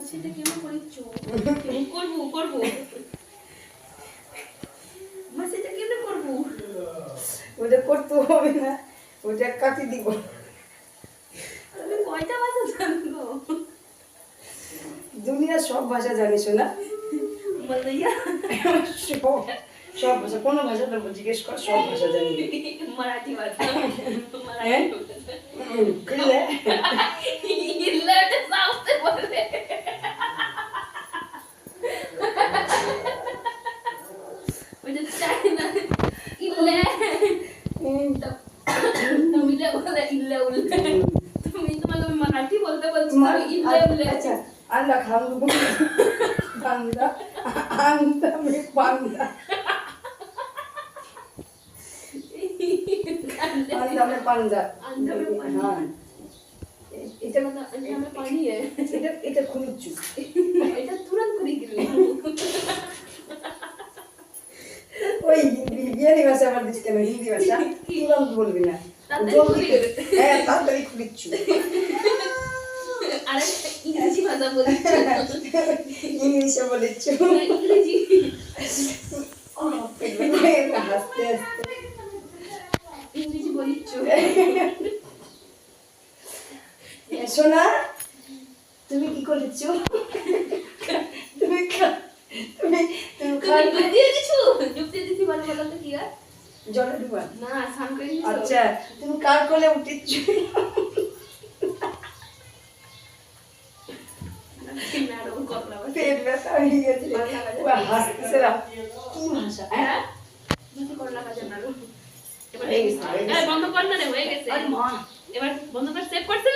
সেটা কেমন করিচ্ছ করবো করবো মা সেটা কেমন করবো ওটা করতে হবে না, ওটা কাটি দিব। তুমি কয়টা ভাষা জানো? দুনিয়ার সব ভাষা জানিস না? মালয়া সব ভাষা, কোনো ভাষা তো জিজ্ঞেস কর, সব ভাষা জানি। मराठी भाषा हैं? किल्ले? इल्लट साउथ बोले मुझे चाइना इल्ले तमिले बोले इल्ले उल्ले তুমি তোমাকে মারাঠি বলতে বলছি ইল্লে উল্লে আচ্ছা আল্লাহ খালু বান্দা আন্দা মে বান্দা আন্দা মে বান্দা अंदर में पानी হ্যাঁ এটা মানে अंदर में पानी है এটা খুলুচ্ছু এটা তুরন্ত করে গেল ওই বিহারি ভাষা আমার দিস কেন, হিন্দি ভাষা তুরন্ত বলবি না, হ্যাঁ তাড়াতাড়ি খুলুচ্ছু। আরে ইংরেজি ভাষা বলছি ইংলিশে বলেছো ইংরেজি হাসতে হাসতে ইংরেজি বলছো সোনা তুমি কি করেছো? তুমি তুমি তুমি তুমি দিয়ে দিছো যুক্তি দিছি বলে বলো তো কি আর জলে ডুবা। না স্নান করে নিছো আচ্ছা তুমি কার কোলে উঠেছো? না রো করলা বসে পেট ব্যথা হয়ে গেছে, ও হাসতেছে না। কি ভাষা? হ্যাঁ তুমি করলা কাজ না রো এবার হয়ে গেছে, হয়ে গেছে। বন্ধ কর না রে হয়ে গেছে আরে মা এবার বন্ধ করে সেভ করছিস